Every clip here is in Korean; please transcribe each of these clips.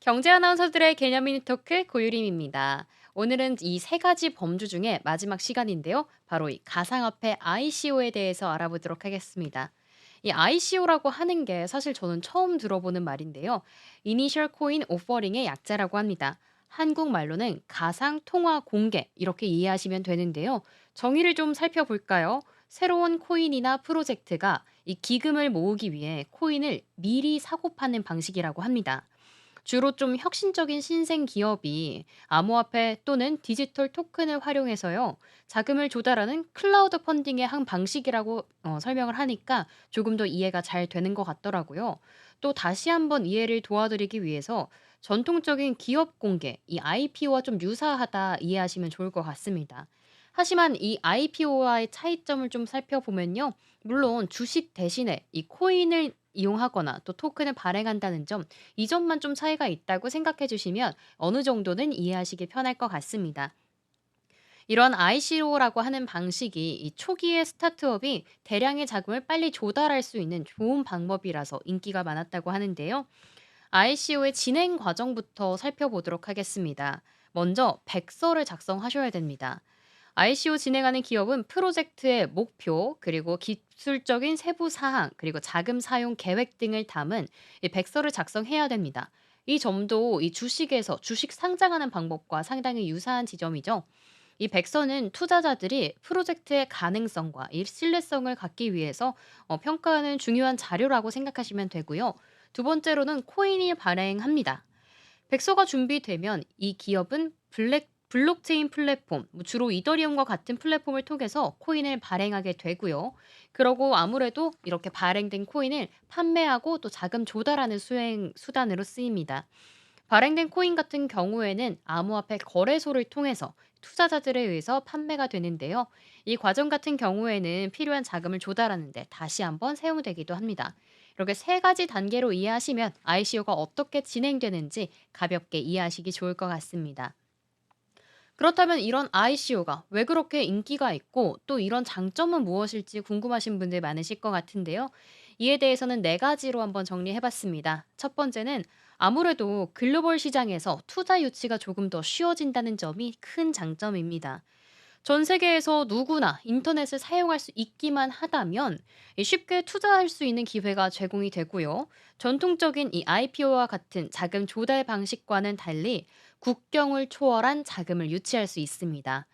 경제 아나운서들의 개념 미니 토크 고유림입니다. 오늘은 이 세 가지 범주 중에 마지막 시간인데요. 바로 이 가상화폐 ICO에 대해서 알아보도록 하겠습니다. 이 ICO라고 하는 게 사실 저는 처음 들어보는 말인데요. Initial Coin Offering의 약자라고 합니다. 한국말로는 가상 통화 공개 이렇게 이해하시면 되는데요. 정의를 좀 살펴볼까요? 새로운 코인이나 프로젝트가 이 기금을 모으기 위해 코인을 미리 사고 파는 방식이라고 합니다. 주로 좀 혁신적인 신생 기업이 암호화폐 또는 디지털 토큰을 활용해서요. 자금을 조달하는 클라우드 펀딩의 한 방식이라고 설명을 하니까 조금 더 이해가 잘 되는 것 같더라고요. 또 다시 한번 이해를 도와드리기 위해서 전통적인 기업 공개, 이 IPO와 좀 유사하다 이해하시면 좋을 것 같습니다. 하지만 이 IPO와의 차이점을 좀 살펴보면요. 물론 주식 대신에 이 코인을 이용하거나 또 토큰을 발행한다는 점, 이 점만 좀 차이가 있다고 생각해 주시면 어느 정도는 이해하시기 편할 것 같습니다. 이런 ICO라고 하는 방식이 이 초기의 스타트업이 대량의 자금을 빨리 조달할 수 있는 좋은 방법이라서 인기가 많았다고 하는데요. ICO의 진행 과정부터 살펴보도록 하겠습니다. 먼저 백서를 작성하셔야 됩니다. ICO 진행하는 기업은 프로젝트의 목표, 그리고 기술적인 세부 사항, 그리고 자금 사용 계획 등을 담은 이 백서를 작성해야 됩니다. 이 점도 이 주식에서 주식 상장하는 방법과 상당히 유사한 지점이죠. 이 백서는 투자자들이 프로젝트의 가능성과 이 신뢰성을 갖기 위해서 평가하는 중요한 자료라고 생각하시면 되고요. 두 번째로는 코인이 발행합니다. 백서가 준비되면 이 기업은 블록체인 플랫폼, 주로 이더리움과 같은 플랫폼을 통해서 코인을 발행하게 되고요. 그러고 아무래도 이렇게 발행된 코인을 판매하고 또 자금 조달하는 수행 수단으로 쓰입니다. 발행된 코인 같은 경우에는 암호화폐 거래소를 통해서 투자자들에 의해서 판매가 되는데요. 이 과정 같은 경우에는 필요한 자금을 조달하는데 다시 한번 사용되기도 합니다. 이렇게 세 가지 단계로 이해하시면 ICO가 어떻게 진행되는지 가볍게 이해하시기 좋을 것 같습니다. 그렇다면 이런 ICO가 왜 그렇게 인기가 있고 또 이런 장점은 무엇일지 궁금하신 분들 많으실 것 같은데요. 이에 대해서는 네 가지로 한번 정리해 봤습니다. 첫 번째는 아무래도 글로벌 시장에서 투자 유치가 조금 더 쉬워진다는 점이 큰 장점입니다. 전 세계에서 누구나 인터넷을 사용할 수 있기만 하다면 쉽게 투자할 수 있는 기회가 제공이 되고요. 전통적인 이 IPO와 같은 자금 조달 방식과는 달리 국경을 초월한 자금을 유치할 수 있습니다.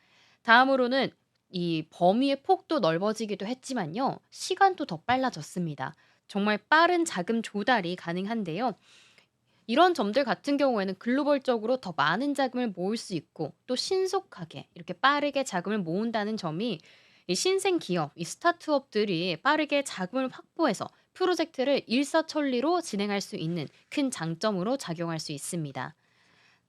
다음으로는 이 범위의 폭도 넓어지기도 했지만요. 시간도 더 빨라졌습니다. 정말 빠른 자금 조달이 가능한데요. 이런 점들 같은 경우에는 글로벌적으로 더 많은 자금을 모을 수 있고 또 신속하게 이렇게 빠르게 자금을 모은다는 점이 이 신생 기업, 이 스타트업들이 빠르게 자금을 확보해서 프로젝트를 일사천리로 진행할 수 있는 큰 장점으로 작용할 수 있습니다.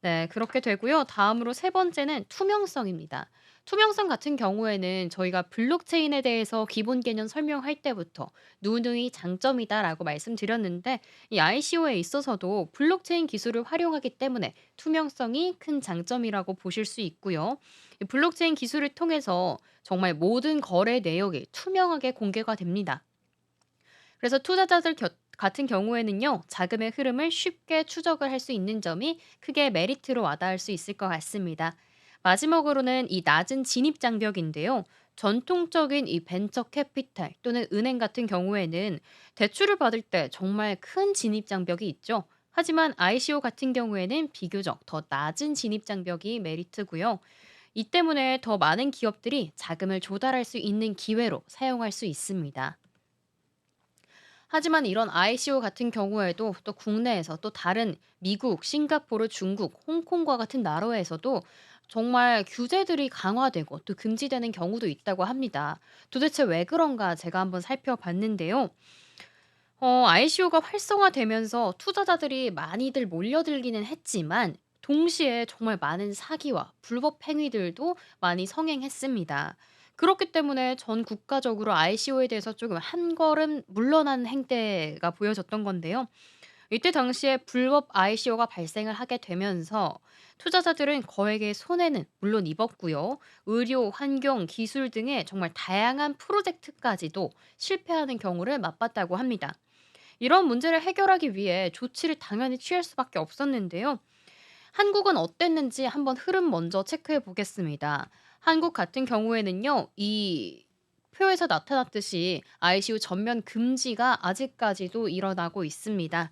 네, 그렇게 되고요. 다음으로 세 번째는 투명성입니다. 투명성 같은 경우에는 저희가 블록체인에 대해서 기본 개념 설명할 때부터 누누이 장점이다라고 말씀드렸는데 이 ICO에 있어서도 블록체인 기술을 활용하기 때문에 투명성이 큰 장점이라고 보실 수 있고요. 이 블록체인 기술을 통해서 정말 모든 거래 내역이 투명하게 공개가 됩니다. 그래서 투자자들 같은 경우에는요, 자금의 흐름을 쉽게 추적을 할 수 있는 점이 크게 메리트로 와닿을 수 있을 것 같습니다. 마지막으로는 이 낮은 진입 장벽인데요. 전통적인 이 벤처 캐피탈 또는 은행 같은 경우에는 대출을 받을 때 정말 큰 진입 장벽이 있죠. 하지만 ICO 같은 경우에는 비교적 더 낮은 진입 장벽이 메리트고요. 이 때문에 더 많은 기업들이 자금을 조달할 수 있는 기회로 사용할 수 있습니다. 하지만 이런 ICO 같은 경우에도 또 국내에서 또 다른 미국, 싱가포르, 중국, 홍콩과 같은 나라에서도 정말 규제들이 강화되고 또 금지되는 경우도 있다고 합니다. 도대체 왜 그런가 제가 한번 살펴봤는데요. ICO가 활성화되면서 투자자들이 많이들 몰려들기는 했지만 동시에 정말 많은 사기와 불법 행위들도 많이 성행했습니다. 그렇기 때문에 전 국가적으로 ICO에 대해서 조금 한 걸음 물러나는 행태가 보여졌던 건데요. 이때 당시에 불법 ICO가 발생을 하게 되면서 투자자들은 거액의 손해는 물론 입었고요. 의료, 환경, 기술 등의 정말 다양한 프로젝트까지도 실패하는 경우를 맛봤다고 합니다. 이런 문제를 해결하기 위해 조치를 당연히 취할 수밖에 없었는데요. 한국은 어땠는지 한번 흐름 먼저 체크해 보겠습니다. 한국 같은 경우에는요. 이 표에서 나타났듯이 ICU 전면 금지가 아직까지도 일어나고 있습니다.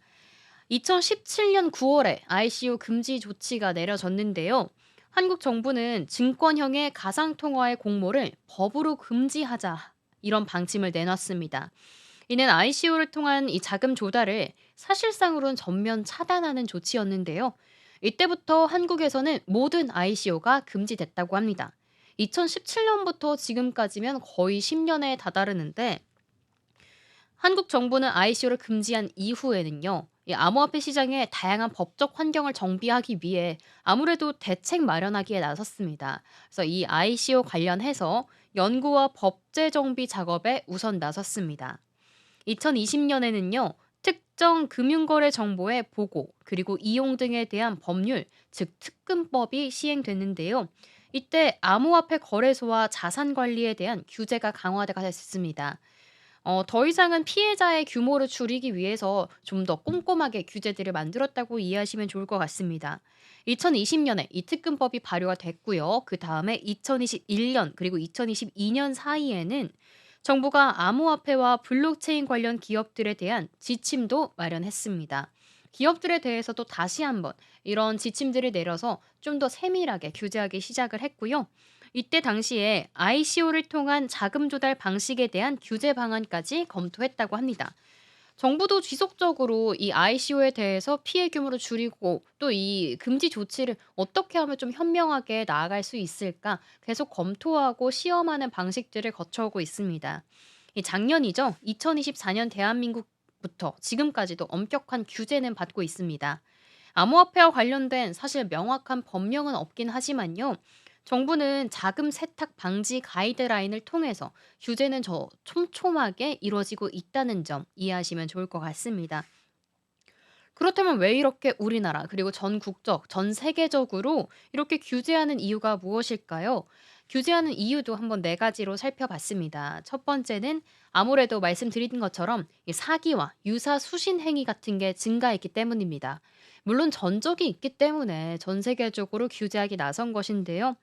2017년 9월에 ICU 금지 조치가 내려졌는데요. 한국 정부는 증권형의 가상통화의 공모를 법으로 금지하자 이런 방침을 내놨습니다. 이는 ICU를 통한 이 자금 조달을 사실상으로는 전면 차단하는 조치였는데요. 이때부터 한국에서는 모든 ICO가 금지됐다고 합니다. 2017년부터 지금까지면 거의 10년에 다다르는데 한국 정부는 ICO를 금지한 이후에는요. 이 암호화폐 시장의 다양한 법적 환경을 정비하기 위해 아무래도 대책 마련하기에 나섰습니다. 그래서 이 ICO 관련해서 연구와 법제 정비 작업에 우선 나섰습니다. 2020년에는요. 특정 금융거래 정보의 보고 그리고 이용 등에 대한 법률, 즉 특금법이 시행됐는데요. 이때 암호화폐 거래소와 자산 관리에 대한 규제가 강화가 됐습니다. 더 이상은 피해자의 규모를 줄이기 위해서 좀 더 꼼꼼하게 규제들을 만들었다고 이해하시면 좋을 것 같습니다. 2020년에 이 특금법이 발효가 됐고요. 그다음에 2021년 그리고 2022년 사이에는 정부가 암호화폐와 블록체인 관련 기업들에 대한 지침도 마련했습니다. 기업들에 대해서도 다시 한번 이런 지침들을 내려서 좀 더 세밀하게 규제하기 시작을 했고요. 이때 당시에 ICO를 통한 자금 조달 방식에 대한 규제 방안까지 검토했다고 합니다. 정부도 지속적으로 이 ICO에 대해서 피해 규모를 줄이고 또 이 금지 조치를 어떻게 하면 좀 현명하게 나아갈 수 있을까 계속 검토하고 시험하는 방식들을 거쳐오고 있습니다. 이 작년이죠. 2024년 대한민국부터 지금까지도 엄격한 규제는 받고 있습니다. 암호화폐와 관련된 사실 명확한 법령은 없긴 하지만요. 정부는 자금 세탁 방지 가이드라인을 통해서 규제는 촘촘하게 이루어지고 있다는 점 이해하시면 좋을 것 같습니다. 그렇다면 왜 이렇게 우리나라 그리고 전국적, 전 세계적으로 이렇게 규제하는 이유가 무엇일까요? 규제하는 이유도 한번 네 가지로 살펴봤습니다. 첫 번째는 아무래도 말씀드린 것처럼 이 사기와 유사 수신 행위 같은 게 증가했기 때문입니다. 물론 전적이 있기 때문에 전 세계적으로 규제하기 나선 것인데요.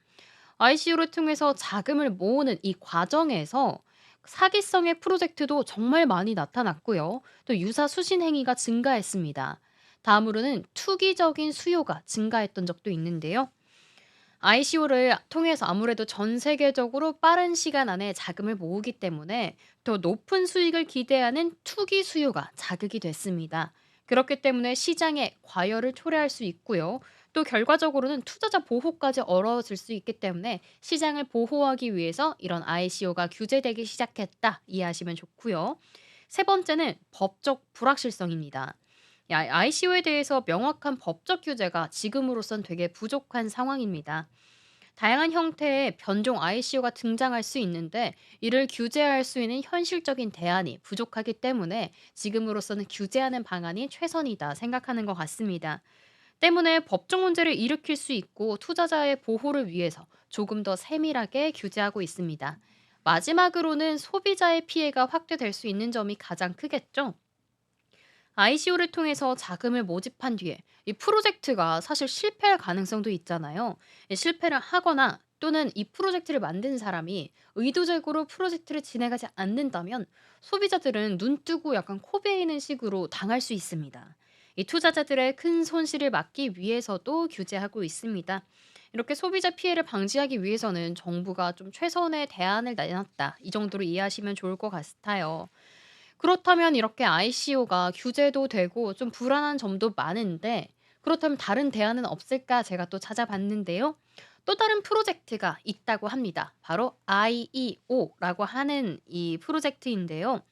ICO를 통해서 자금을 모으는 이 과정에서 사기성의 프로젝트도 정말 많이 나타났고요. 또 유사 수신 행위가 증가했습니다. 다음으로는 투기적인 수요가 증가했던 적도 있는데요. ICO를 통해서 아무래도 전 세계적으로 빠른 시간 안에 자금을 모으기 때문에 더 높은 수익을 기대하는 투기 수요가 자극이 됐습니다. 그렇기 때문에 시장에 과열을 초래할 수 있고요. 또 결과적으로는 투자자 보호까지 어려워질 수 있기 때문에 시장을 보호하기 위해서 이런 ICO가 규제되기 시작했다 이해하시면 좋고요. 세 번째는 법적 불확실성입니다. ICO에 대해서 명확한 법적 규제가 지금으로선 되게 부족한 상황입니다. 다양한 형태의 변종 ICO가 등장할 수 있는데 이를 규제할 수 있는 현실적인 대안이 부족하기 때문에 지금으로서는 규제하는 방안이 최선이다 생각하는 것 같습니다. 때문에 법적 문제를 일으킬 수 있고 투자자의 보호를 위해서 조금 더 세밀하게 규제하고 있습니다. 마지막으로는 소비자의 피해가 확대될 수 있는 점이 가장 크겠죠. ICO를 통해서 자금을 모집한 뒤에 이 프로젝트가 사실 실패할 가능성도 있잖아요. 실패를 하거나 또는 이 프로젝트를 만든 사람이 의도적으로 프로젝트를 진행하지 않는다면 소비자들은 눈 뜨고 약간 코 베이는 식으로 당할 수 있습니다. 이 투자자들의 큰 손실을 막기 위해서도 규제하고 있습니다. 이렇게 소비자 피해를 방지하기 위해서는 정부가 좀 최선의 대안을 내놨다. 이 정도로 이해하시면 좋을 것 같아요. 그렇다면 이렇게 ICO가 규제도 되고 좀 불안한 점도 많은데 그렇다면 다른 대안은 없을까 제가 또 찾아봤는데요. 또 다른 프로젝트가 있다고 합니다. 바로 IEO라고 하는 이 프로젝트인데요.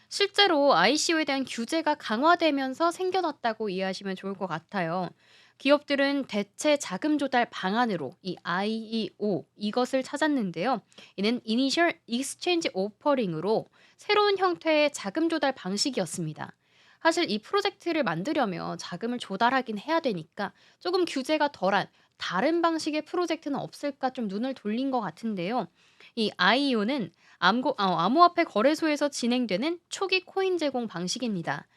실제로 ICO에 대한 규제가 강화되면서 생겨났다고 이해하시면 좋을 것 같아요. 기업들은 대체 자금 조달 방안으로 이 IEO 이것을 찾았는데요. 이는 Initial Exchange Offering으로 새로운 형태의 자금 조달 방식이었습니다. 사실 이 프로젝트를 만들려면 자금을 조달하긴 해야 되니까 조금 규제가 덜한 다른 방식의 프로젝트는 없을까 좀 눈을 돌린 것 같은데요. 이 IEO는 암호화폐 거래소에서 진행되는 초기 코인 제공 방식입니다.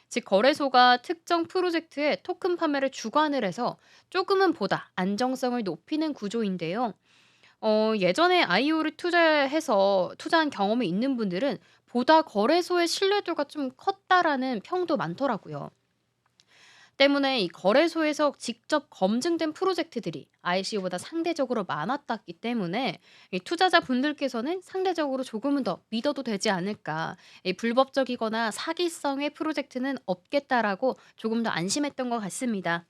즉 거래소가 특정 프로젝트의 토큰 판매를 주관을 해서 조금은 보다 안정성을 높이는 구조인데요. 예전에 IO를 투자해서 투자한 경험이 있는 분들은 보다 거래소의 신뢰도가 좀 컸다라는 평도 많더라고요. 때문에 이 거래소에서 직접 검증된 프로젝트들이 ICO보다 상대적으로 많았기 때문에 이 투자자분들께서는 상대적으로 조금은 더 믿어도 되지 않을까. 이 불법적이거나 사기성의 프로젝트는 없겠다라고 조금 더 안심했던 것 같습니다.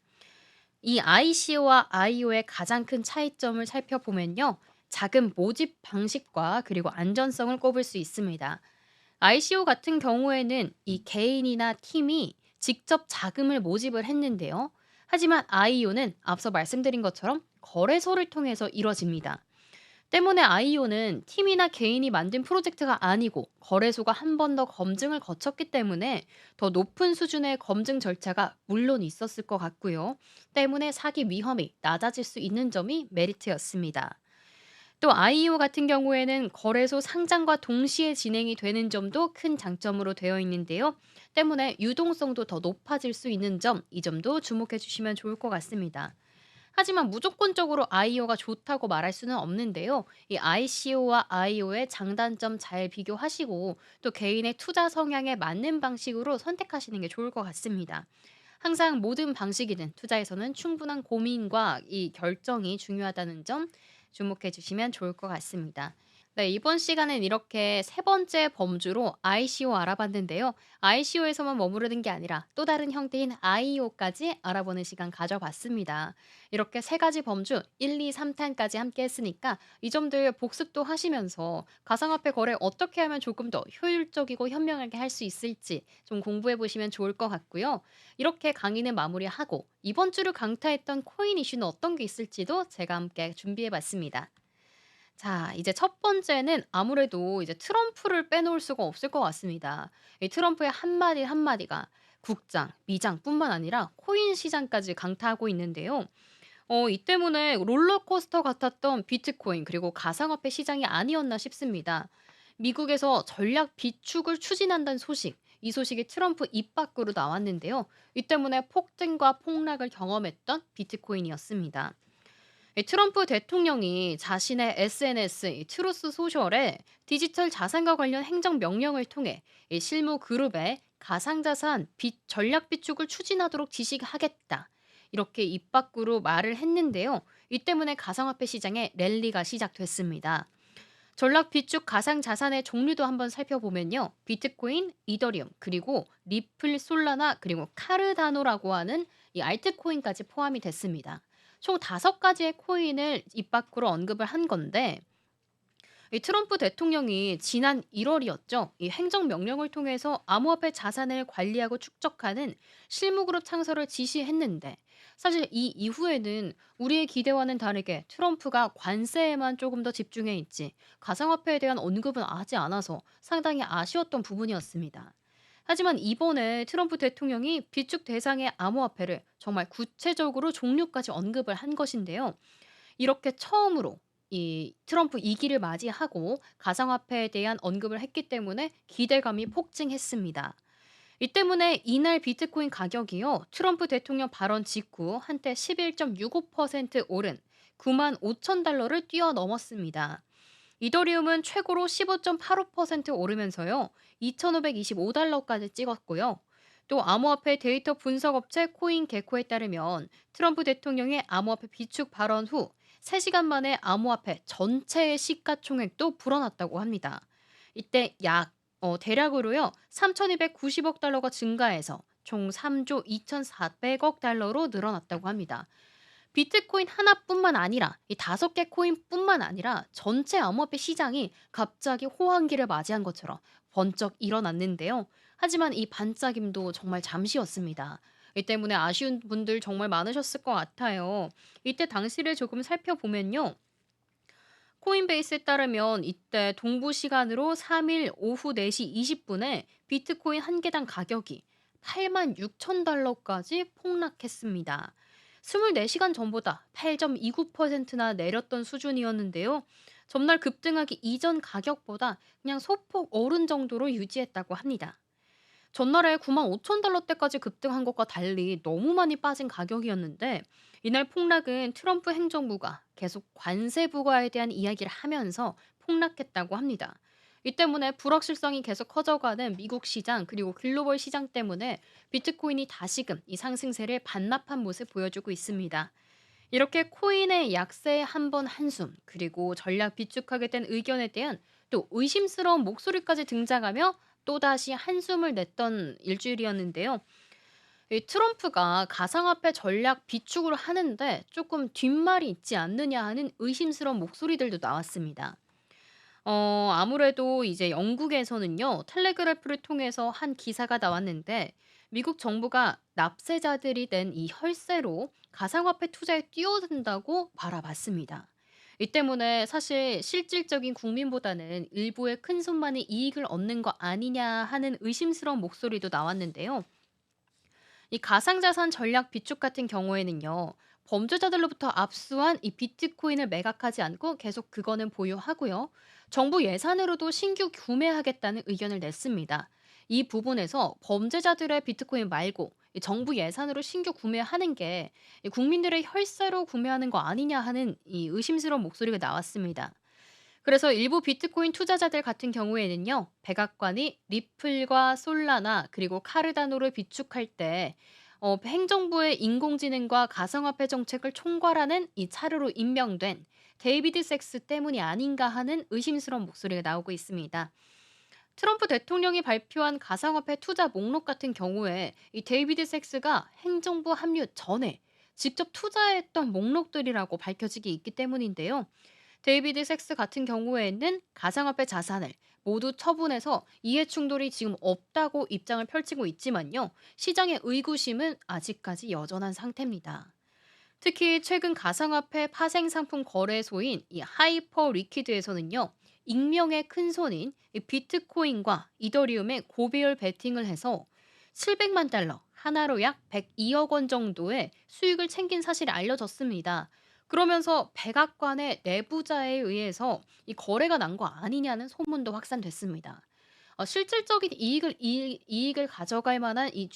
이 ICO와 IO의 가장 큰 차이점을 살펴보면요. 자금 모집 방식과 그리고 안전성을 꼽을 수 있습니다. ICO 같은 경우에는 이 개인이나 팀이 직접 자금을 모집을 했는데요. 하지만 IO는 앞서 말씀드린 것처럼 거래소를 통해서 이뤄집니다. 때문에 IO는 팀이나 개인이 만든 프로젝트가 아니고 거래소가 한 번 더 검증을 거쳤기 때문에 더 높은 수준의 검증 절차가 물론 있었을 것 같고요. 때문에 사기 위험이 낮아질 수 있는 점이 메리트였습니다. 또 IEO 같은 경우에는 거래소 상장과 동시에 진행이 되는 점도 큰 장점으로 되어 있는데요. 때문에 유동성도 더 높아질 수 있는 점, 이 점도 주목해 주시면 좋을 것 같습니다. 하지만 무조건적으로 IO가 좋다고 말할 수는 없는데요. 이 ICO와 IO의 장단점 잘 비교하시고 또 개인의 투자 성향에 맞는 방식으로 선택하시는 게 좋을 것 같습니다. 항상 모든 방식이든 투자에서는 충분한 고민과 이 결정이 중요하다는 점 주목해 주시면 좋을 것 같습니다. 네, 이번 시간엔 이렇게 세 번째 범주로 ICO 알아봤는데요. ICO에서만 머무르는 게 아니라 또 다른 형태인 IO까지 알아보는 시간 가져봤습니다. 이렇게 세 가지 범주 1, 2, 3탄까지 함께 했으니까 이 점들 복습도 하시면서 가상화폐 거래 어떻게 하면 조금 더 효율적이고 현명하게 할 수 있을지 좀 공부해 보시면 좋을 것 같고요. 이렇게 강의는 마무리하고 이번 주를 강타했던 코인 이슈는 어떤 게 있을지도 제가 함께 준비해 봤습니다. 자, 이제 첫 번째는 아무래도 이제 트럼프를 빼놓을 수가 없을 것 같습니다. 이 트럼프의 한마디 한마디가 국장, 미장뿐만 아니라 코인 시장까지 강타하고 있는데요. 이 때문에 롤러코스터 같았던 비트코인 그리고 가상화폐 시장이 아니었나 싶습니다. 미국에서 전략 비축을 추진한다는 소식, 이 소식이 트럼프 입 밖으로 나왔는데요. 이 때문에 폭등과 폭락을 경험했던 비트코인이었습니다. 이 트럼프 대통령이 자신의 SNS 이 트루스 소셜에 디지털 자산과 관련 행정 명령을 통해 이 실무 그룹에 가상자산 전략 비축을 추진하도록 지시하겠다. 이렇게 입 밖으로 말을 했는데요. 이 때문에 가상화폐 시장에 랠리가 시작됐습니다. 전략 비축 가상 자산의 종류도 한번 살펴보면요. 비트코인, 이더리움, 그리고 리플, 솔라나, 그리고 카르다노라고 하는 이 알트코인까지 포함이 됐습니다. 총 5가지의 코인을 입 밖으로 언급을 한 건데 이 트럼프 대통령이 지난 1월이었죠. 이 행정명령을 통해서 암호화폐 자산을 관리하고 축적하는 실무그룹 창설을 지시했는데 사실 이 이후에는 우리의 기대와는 다르게 트럼프가 관세에만 조금 더 집중해 있지 가상화폐에 대한 언급은 하지 않아서 상당히 아쉬웠던 부분이었습니다. 하지만 이번에 트럼프 대통령이 비축 대상의 암호화폐를 정말 구체적으로 종류까지 언급을 한 것인데요. 이렇게 처음으로 이 트럼프 2기를 맞이하고 가상화폐에 대한 언급을 했기 때문에 기대감이 폭증했습니다. 이 때문에 이날 비트코인 가격이요. 트럼프 대통령 발언 직후 한때 11.65% 오른 9만 5천 달러를 뛰어넘었습니다. 이더리움은 최고로 15.85% 오르면서요. 2,525달러까지 찍었고요. 또 암호화폐 데이터 분석 업체 코인게코에 따르면 트럼프 대통령의 암호화폐 비축 발언 후 3시간 만에 암호화폐 전체의 시가총액도 불어났다고 합니다. 이때 대략으로요. 3,290억 달러가 증가해서 총 3조 2,400억 달러로 늘어났다고 합니다. 비트코인 하나뿐만 아니라 이 5개 코인뿐만 아니라 전체 암호화폐 시장이 갑자기 호황기를 맞이한 것처럼 번쩍 일어났는데요. 하지만 이 반짝임도 정말 잠시였습니다. 이 때문에 아쉬운 분들 정말 많으셨을 것 같아요. 이때 당시를 조금 살펴보면요. 코인베이스에 따르면 이때 동부 시간으로 3일 오후 4시 20분에 비트코인 한 개당 가격이 8만 6천 달러까지 폭락했습니다. 24시간 전보다 8.29%나 내렸던 수준이었는데요. 전날 급등하기 이전 가격보다 그냥 소폭 오른 정도로 유지했다고 합니다. 전날에 95,000달러대까지 급등한 것과 달리 너무 많이 빠진 가격이었는데 이날 폭락은 트럼프 행정부가 계속 관세 부과에 대한 이야기를 하면서 폭락했다고 합니다. 이 때문에 불확실성이 계속 커져가는 미국 시장 그리고 글로벌 시장 때문에 비트코인이 다시금 이 상승세를 반납한 모습 보여주고 있습니다. 이렇게 코인의 약세에 한 번 한숨, 그리고 전략 비축하게 된 의견에 대한 또 의심스러운 목소리까지 등장하며 또다시 한숨을 냈던 일주일이었는데요. 이 트럼프가 가상화폐 전략 비축을 하는데 조금 뒷말이 있지 않느냐 하는 의심스러운 목소리들도 나왔습니다. 아무래도 이제 영국에서는요, 텔레그래프를 통해서 한 기사가 나왔는데 미국 정부가 납세자들이 낸 이 혈세로 가상화폐 투자에 뛰어든다고 바라봤습니다. 이 때문에 사실 실질적인 국민보다는 일부의 큰손만이 이익을 얻는 거 아니냐 하는 의심스러운 목소리도 나왔는데요. 이 가상자산 전략 비축 같은 경우에는요. 범죄자들로부터 압수한 이 비트코인을 매각하지 않고 계속 그거는 보유하고요. 정부 예산으로도 신규 구매하겠다는 의견을 냈습니다. 이 부분에서 범죄자들의 비트코인 말고 이 정부 예산으로 신규 구매하는 게 이 국민들의 혈세로 구매하는 거 아니냐 하는 이 의심스러운 목소리가 나왔습니다. 그래서 일부 비트코인 투자자들 같은 경우에는요. 백악관이 리플과 솔라나 그리고 카르다노를 비축할 때 행정부의 인공지능과 가상화폐 정책을 총괄하는 이 차르로 임명된 데이비드 섹스 때문이 아닌가 하는 의심스러운 목소리가 나오고 있습니다. 트럼프 대통령이 발표한 가상화폐 투자 목록 같은 경우에 이 데이비드 섹스가 행정부 합류 전에 직접 투자했던 목록들이라고 밝혀지기 있기 때문인데요. 데이비드 섹스 같은 경우에는 가상화폐 자산을 모두 처분해서 이해 충돌이 지금 없다고 입장을 펼치고 있지만요. 시장의 의구심은 아직까지 여전한 상태입니다. 특히 최근 가상화폐 파생 상품 거래소인 이 하이퍼 리퀴드에서는요. 익명의 큰손인 이 비트코인과 이더리움의 고배열 베팅을 해서 700만 달러, 하나로 약 102억 원 정도의 수익을 챙긴 사실이 알려졌습니다. 그러면서 백악관의 내부자에 의해서 이 거래가 난 거 아니냐는 소문도 확산됐습니다. 실질적인 이익을 가져갈 만한 이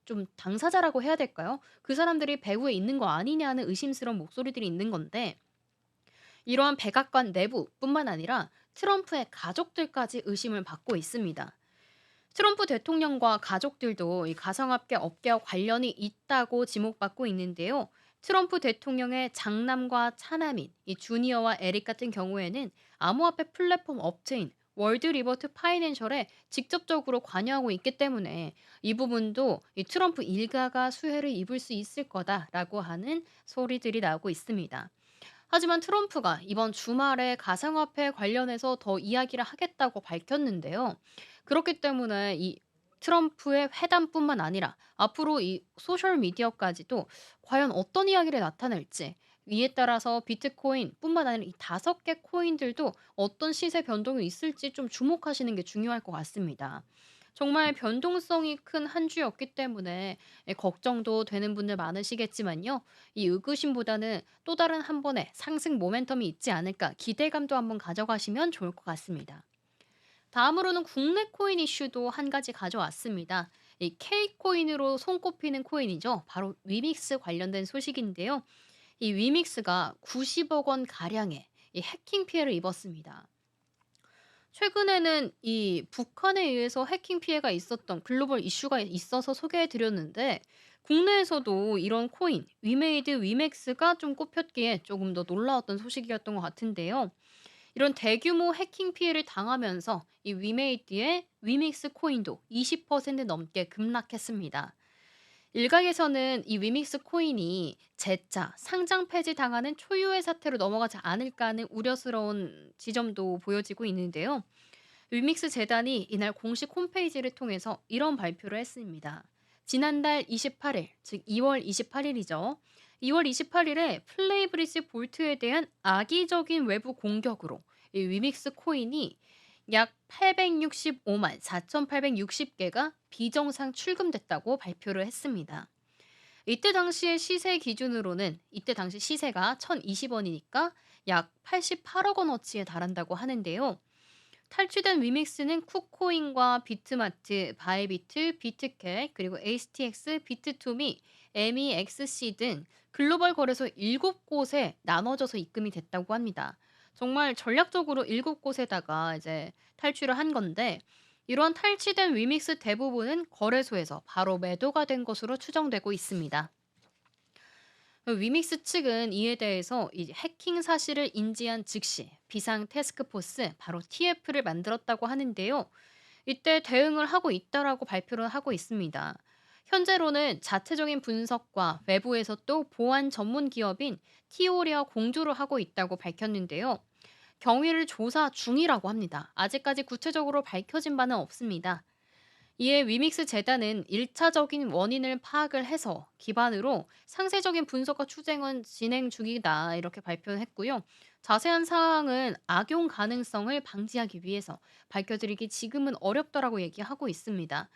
좀 당사자라고 해야 될까요? 그 사람들이 배후에 있는 거 아니냐는 의심스러운 목소리들이 있는 건데 이러한 백악관 내부뿐만 아니라 트럼프의 가족들까지 의심을 받고 있습니다. 트럼프 대통령과 가족들도 이 가상화폐 업계와 관련이 있다고 지목받고 있는데요. 트럼프 대통령의 장남과 차남인 이 주니어와 에릭 같은 경우에는 암호화폐 플랫폼 업체인 월드 리버트 파이낸셜에 직접적으로 관여하고 있기 때문에 이 부분도 이 트럼프 일가가 수혜를 입을 수 있을 거다라고 하는 소리들이 나오고 있습니다. 하지만 트럼프가 이번 주말에 가상화폐 관련해서 더 이야기를 하겠다고 밝혔는데요. 그렇기 때문에 이 트럼프의 회담뿐만 아니라 앞으로 이 소셜 미디어까지도 과연 어떤 이야기를 나타낼지 이에 따라서 비트코인뿐만 아니라 이 5개 코인들도 어떤 시세 변동이 있을지 좀 주목하시는 게 중요할 것 같습니다. 정말 변동성이 큰 한 주였기 때문에 걱정도 되는 분들 많으시겠지만요. 이 의구심보다는 또 다른 한 번의 상승 모멘텀이 있지 않을까 기대감도 한번 가져가시면 좋을 것 같습니다. 다음으로는 국내 코인 이슈도 한 가지 가져왔습니다. 이 K코인으로 손꼽히는 코인이죠. 바로 위믹스 관련된 소식인데요. 이 위믹스가 90억 원 가량의 이 해킹 피해를 입었습니다. 최근에는 이 북한에 의해서 해킹 피해가 있었던 글로벌 이슈가 있어서 소개해 드렸는데 국내에서도 이런 코인 위메이드 위맥스가 좀 꼽혔기에 조금 더 놀라웠던 소식이었던 것 같은데요. 이런 대규모 해킹 피해를 당하면서 이 위메이드의 위믹스 코인도 20% 넘게 급락했습니다. 일각에서는 이 위믹스 코인이 재차 상장 폐지 당하는 초유의 사태로 넘어가지 않을까 하는 우려스러운 지점도 보여지고 있는데요. 위믹스 재단이 이날 공식 홈페이지를 통해서 이런 발표를 했습니다. 지난달 28일, 즉 2월 28일이죠. 2월 28일에 플레이브리지 볼트에 대한 악의적인 외부 공격으로 이 위믹스 코인이 약 865만 4,860개가 비정상 출금됐다고 발표를 했습니다. 이때 당시의 시세 기준으로는 이때 당시 시세가 1,020원이니까 약 88억 원어치에 달한다고 하는데요. 탈취된 위믹스는 쿠코인과 비트마트, 바이비트, 비트캣, 그리고 HTX, 비트투미, MEXC 등 글로벌 거래소 7곳에 나눠져서 입금이 됐다고 합니다. 정말 전략적으로 7곳에다가 이제 탈취를 한 건데 이런 탈취된 위믹스 대부분은 거래소에서 바로 매도가 된 것으로 추정되고 있습니다. 위믹스 측은 이에 대해서 이 해킹 사실을 인지한 즉시 비상 태스크포스 바로 TF를 만들었다고 하는데요. 이때 대응을 하고 있다라고 발표를 하고 있습니다. 현재로는 자체적인 분석과 외부에서 또 보안 전문 기업인 티오리와 공조를 하고 있다고 밝혔는데요. 경위를 조사 중이라고 합니다. 아직까지 구체적으로 밝혀진 바는 없습니다. 이에 위믹스 재단은 1차적인 원인을 파악을 해서 기반으로 상세적인 분석과 추정은 진행 중이다 이렇게 발표를 했고요. 자세한 사항은 악용 가능성을 방지하기 위해서 밝혀드리기 지금은 어렵다라고 얘기하고 있습니다.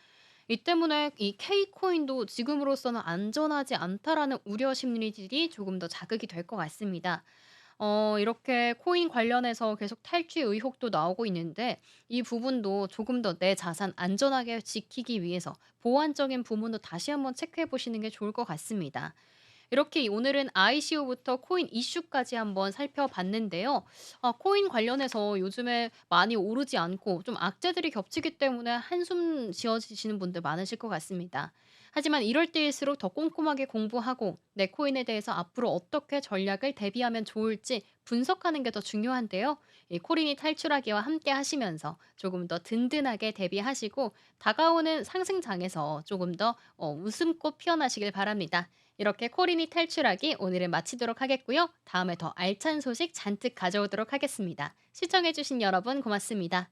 이 때문에 이 K코인도 지금으로서는 안전하지 않다라는 우려 심리들이 조금 더 자극이 될 것 같습니다. 이렇게 코인 관련해서 계속 탈취 의혹도 나오고 있는데 이 부분도 조금 더 내 자산 안전하게 지키기 위해서 보안적인 부분도 다시 한번 체크해 보시는 게 좋을 것 같습니다. 이렇게 오늘은 ICO부터 코인 이슈까지 한번 살펴봤는데요. 코인 관련해서 요즘에 많이 오르지 않고 좀 악재들이 겹치기 때문에 한숨 지어지시는 분들 많으실 것 같습니다. 하지만 이럴 때일수록 더 꼼꼼하게 공부하고 내 코인에 대해서 앞으로 어떻게 전략을 대비하면 좋을지 분석하는 게 더 중요한데요. 이 코린이 탈출하기와 함께 하시면서 조금 더 든든하게 대비하시고 다가오는 상승장에서 조금 더 웃음꽃 피어나시길 바랍니다. 이렇게 코린이 탈출하기 오늘은 마치도록 하겠고요. 다음에 더 알찬 소식 잔뜩 가져오도록 하겠습니다. 시청해주신 여러분 고맙습니다.